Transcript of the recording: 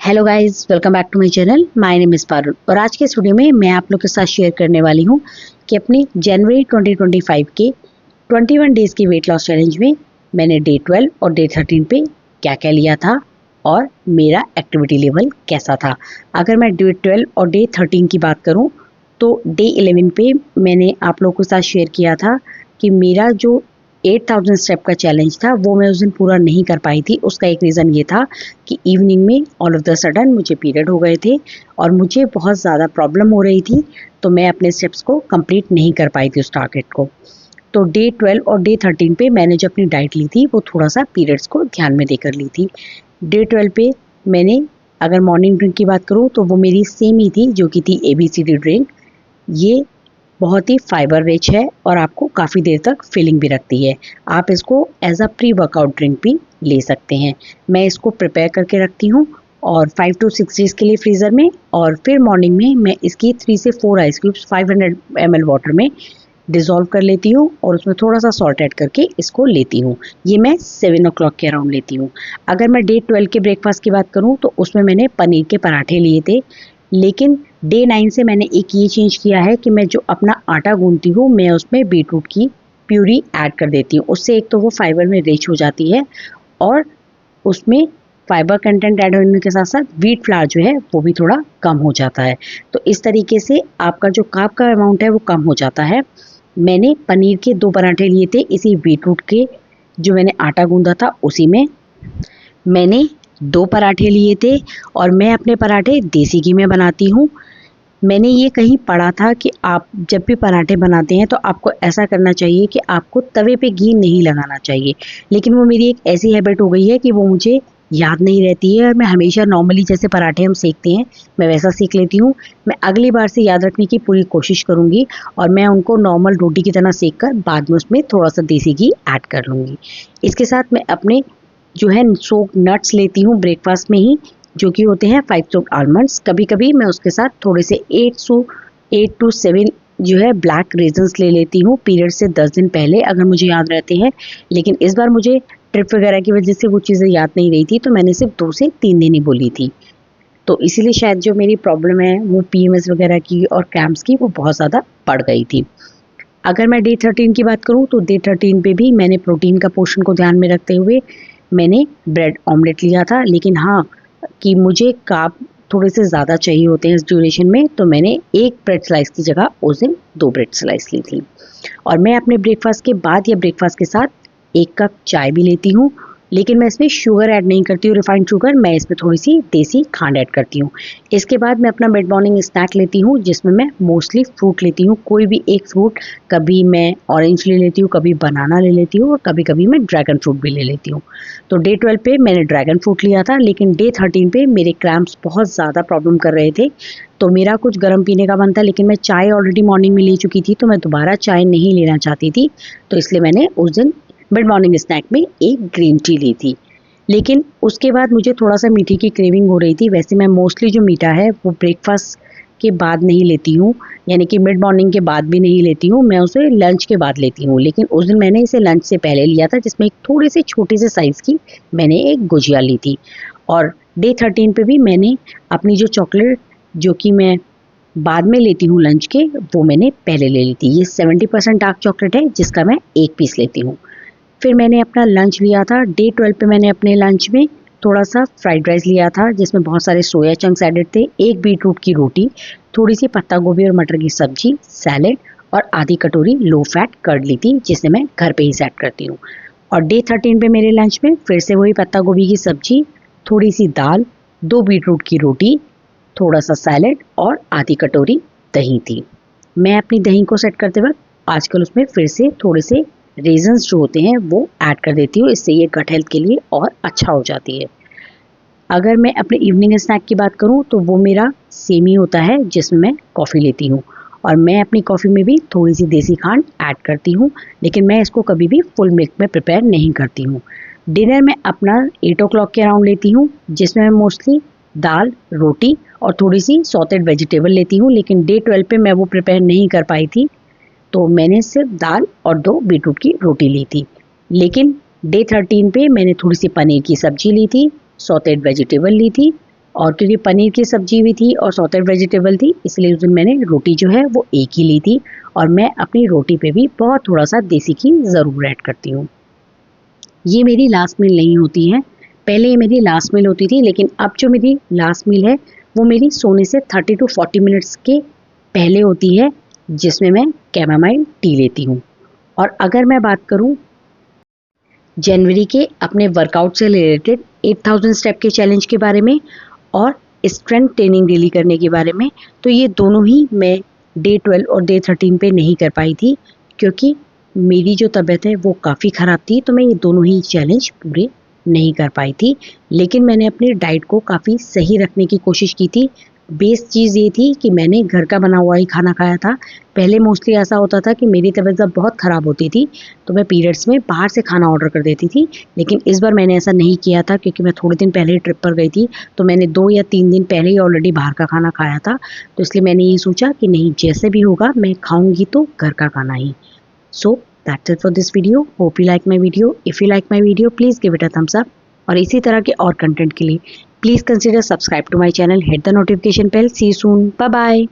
Hello guys, welcome back to my channel. My name is Parul और आज के इस वीडियो में मैं आप लोग के साथ शेयर करने वाली हूँ कि अपनी जनवरी 2025 के 21 डेज़ की वेट लॉस चैलेंज में मैंने डे 12 और डे 13 पे क्या क्या लिया था और मेरा एक्टिविटी लेवल कैसा था। अगर मैं डे 12 और डे 13 की बात करूँ तो डे 11 पे मैंने आप लोगों के साथ शेयर किया था कि मेरा जो 8000 स्टेप का चैलेंज था वो मैं उस दिन पूरा नहीं कर पाई थी। उसका एक रीज़न ये था कि इवनिंग में ऑल ऑफ द सडन मुझे पीरियड हो गए थे और मुझे बहुत ज़्यादा प्रॉब्लम हो रही थी, तो मैं अपने स्टेप्स को कंप्लीट नहीं कर पाई थी उस टारगेट को। तो डे 12 और डे 13 पे मैंने जो अपनी डाइट ली थी वो थोड़ा सा पीरियड्स को ध्यान में देकर ली थी। डे 12 पे मैंने अगर मॉर्निंग ड्रिंक की बात करूँ तो वो मेरी सेम ही थी जो कि थी ABCD ड्रिंक। ये बहुत ही फाइबर रिच है और आपको काफ़ी देर तक फीलिंग भी रखती है। आप इसको as a pre workout drink भी ले सकते हैं। मैं इसको प्रिपेयर करके रखती हूँ और 5 to 6 डेज़ के लिए फ्रीज़र में, और फिर मॉर्निंग में मैं इसकी 3 से 4 आइस क्यूब्स 500 ml वाटर में डिज़ोल्व कर लेती हूँ और उसमें थोड़ा सा सॉल्ट ऐड करके इसको लेती हूँ। ये मैं 7 o'clock के अराउंड लेती हूँ। अगर मैं डे 12 के ब्रेकफास्ट की बात करूँ तो उसमें मैंने पनीर के पराठे लिए थे, लेकिन डे 9 से मैंने एक ये चेंज किया है कि मैं जो अपना आटा गूंथती हूँ मैं उसमें बीटरूट की प्यूरी ऐड कर देती हूँ। उससे एक तो वो फाइबर में रिच हो जाती है और उसमें फाइबर कंटेंट ऐड होने के साथ साथ व्हीट फ्लावर जो है वो भी थोड़ा कम हो जाता है। तो इस तरीके से आपका जो कार्ब का अमाउंट है वो कम हो जाता है। मैंने पनीर के 2 पराठे लिए थे इसी बीटरूट के जो मैंने आटा गूंदा था उसी में। मैंने 2 पराठे लिए थे और मैं अपने पराठे देसी घी में बनाती हूँ। मैंने ये कहीं पढ़ा था कि आप जब भी पराठे बनाते हैं तो आपको ऐसा करना चाहिए कि आपको तवे पे घी नहीं लगाना चाहिए, लेकिन वो मेरी एक ऐसी हैबिट हो गई है कि वो मुझे याद नहीं रहती है और मैं हमेशा नॉर्मली जैसे पराठे हम सेकते हैं मैं वैसा सेक लेती हूँ। मैं अगली बार से याद रखने की पूरी कोशिश करूँगी और मैं उनको नॉर्मल रोटी की तरह सेक कर बाद में उसमें थोड़ा सा देसी घी ऐड कर लूँगी। इसके साथ मैं अपने जो है सोक नट्स लेती हूँ ब्रेकफास्ट में ही, जो कि होते हैं 5 सोक्ड आलमंड्स। कभी कभी मैं उसके साथ थोड़े से 8 to 7 जो है ब्लैक रेजन्स ले लेती हूँ पीरियड से 10 दिन पहले अगर मुझे याद रहते हैं। लेकिन इस बार मुझे ट्रिप वगैरह की वजह से वो चीज़ें याद नहीं रही थी, तो मैंने सिर्फ 2 से 3 दिन ही बोली थी। तो इसीलिए शायद जो मेरी प्रॉब्लम है वो PMS वगैरह की और क्रैम्प्स की वो बहुत ज़्यादा बढ़ गई थी। अगर मैं डे 13 की बात करूँ तो डे 13 पे भी मैंने प्रोटीन का पोर्शन को ध्यान में रखते हुए मैंने ब्रेड ऑमलेट लिया था, लेकिन हाँ कि मुझे कार्ब थोड़े से ज़्यादा चाहिए होते हैं इस ड्यूरेशन में, तो मैंने 1 ब्रेड स्लाइस की जगह उस दिन 2 ब्रेड स्लाइस ली थी। और मैं अपने ब्रेकफास्ट के बाद या ब्रेकफास्ट के साथ 1 कप चाय भी लेती हूँ, लेकिन मैं इसमें शुगर ऐड नहीं करती हूँ, रिफाइंड शुगर। मैं इसमें थोड़ी सी देसी खांड ऐड करती हूँ। इसके बाद मैं अपना मिड मॉर्निंग स्नैक लेती हूँ जिसमें मैं मोस्टली फ्रूट लेती हूँ, कोई भी एक फ्रूट। कभी मैं ऑरेंज ले लेती हूँ, कभी बनाना ले लेती हूँ और कभी कभी मैं ड्रैगन फ्रूट भी ले लेती हूँ। तो डे 12 पे मैंने ड्रैगन फ्रूट लिया था, लेकिन डे 13 पे मेरे क्रैम्प्स बहुत ज़्यादा प्रॉब्लम कर रहे थे, तो मेरा कुछ गर्म पीने का मन था, लेकिन मैं चाय ऑलरेडी मॉर्निंग में ले चुकी थी तो मैं दोबारा चाय नहीं लेना चाहती थी। तो इसलिए मैंने उस दिन मिड मॉर्निंग स्नैक में एक ग्रीन टी ली थी। लेकिन उसके बाद मुझे थोड़ा सा मीठे की क्रेविंग हो रही थी। वैसे मैं मोस्टली जो मीठा है वो ब्रेकफास्ट के बाद नहीं लेती हूँ, यानी कि मिड मॉर्निंग के बाद भी नहीं लेती हूँ, मैं उसे लंच के बाद लेती हूँ। लेकिन उस दिन मैंने इसे लंच से पहले लिया था, जिसमें एक थोड़े से छोटे से साइज़ की मैंने एक गुजिया ली थी। और डे 13 पे भी मैंने अपनी जो चॉकलेट जो कि मैं बाद में लेती हूँ लंच के, वो मैंने पहले ले ली थी। ये 70% डार्क चॉकलेट है जिसका मैं 1 पीस लेती हूँ। फिर मैंने अपना लंच लिया था। डे 12 पे मैंने अपने लंच में थोड़ा सा फ्राइड राइस लिया था जिसमें बहुत सारे सोया चंक्स एडेड थे, 1 बीटरूट की रोटी, थोड़ी सी पत्ता गोभी और मटर की सब्जी, सैलेड और आधी कटोरी लो फैट कर्ड ली थी जिसे मैं घर पे ही सेट करती हूँ। और डे 13 पे मेरे लंच में फिर से वही पत्ता गोभी की सब्जी, थोड़ी सी दाल, 2 बीटरूट की रोटी, थोड़ा सा सैलेड और आधी कटोरी दही थी। मैं अपनी दही को सेट करते वक्त आजकल उसमें फिर से थोड़े से रेजन्स जो होते हैं वो ऐड कर देती हूँ, इससे ये गट हेल्थ के लिए और अच्छा हो जाती है। अगर मैं अपने इवनिंग स्नैक की बात करूँ तो वो मेरा सेम ही होता है जिसमें मैं कॉफ़ी लेती हूँ, और मैं अपनी कॉफ़ी में भी थोड़ी सी देसी खांड ऐड करती हूँ, लेकिन मैं इसको कभी भी फुल मिल्क में प्रिपेयर नहीं करती हूँ। डिनर में अपना 8 o'clock के अराउंड लेती हूँ जिसमें मैं मोस्टली दाल, रोटी और थोड़ी सी सॉटेड वेजिटेबल लेती हूँ, लेकिन डे 12 पे मैं वो प्रिपेयर नहीं कर पाई थी तो मैंने सिर्फ दाल और 2 बीटरूट की रोटी ली थी। लेकिन डे 13 पे मैंने थोड़ी सी पनीर की सब्जी ली थी, सॉटेड वेजिटेबल ली थी, और क्योंकि पनीर की सब्जी भी थी और सॉटेड वेजिटेबल थी, इसलिए उस दिन मैंने रोटी जो है वो एक ही ली थी। और मैं अपनी रोटी पे भी बहुत थोड़ा सा देसी घी ज़रूर ऐड करती हूँ। ये मेरी लास्ट मील नहीं होती है, पहले ये मेरी लास्ट मील होती थी, लेकिन अब जो मेरी लास्ट मील है वो मेरी सोने से 30 to 40 मिनट्स के पहले होती है, जिसमें मैं कैमामाइल टी लेती हूँ। और अगर मैं बात करूँ जनवरी के अपने वर्कआउट से रिलेटेड 8000 स्टेप के चैलेंज के बारे में और स्ट्रेंथ ट्रेनिंग डेली करने के बारे में, तो ये दोनों ही मैं डे 12 और डे 13 पे नहीं कर पाई थी, क्योंकि मेरी जो तबीयत है वो काफ़ी ख़राब थी, तो मैं ये दोनों ही चैलेंज पूरे नहीं कर पाई थी। लेकिन मैंने अपनी डाइट को काफ़ी सही रखने की कोशिश की थी। बेस्ट चीज़ ये थी कि मैंने घर का बना हुआ ही खाना खाया था। पहले मोस्टली ऐसा होता था कि मेरी तबीयत जब बहुत ख़राब होती थी तो मैं पीरियड्स में बाहर से खाना ऑर्डर कर देती थी, लेकिन इस बार मैंने ऐसा नहीं किया था, क्योंकि मैं थोड़े दिन पहले ही ट्रिप पर गई थी, तो मैंने 2 या 3 दिन पहले ही ऑलरेडी बाहर का खाना खाया था। तो इसलिए मैंने ये सोचा कि नहीं, जैसे भी होगा मैं खाऊंगी तो घर का खाना ही। So that's it for this video. Hope you like my video. If you like my video please give it a thumbs up. और इसी तरह के और कंटेंट के लिए please consider subscribe to my channel, hit the notification bell. See you soon, bye bye.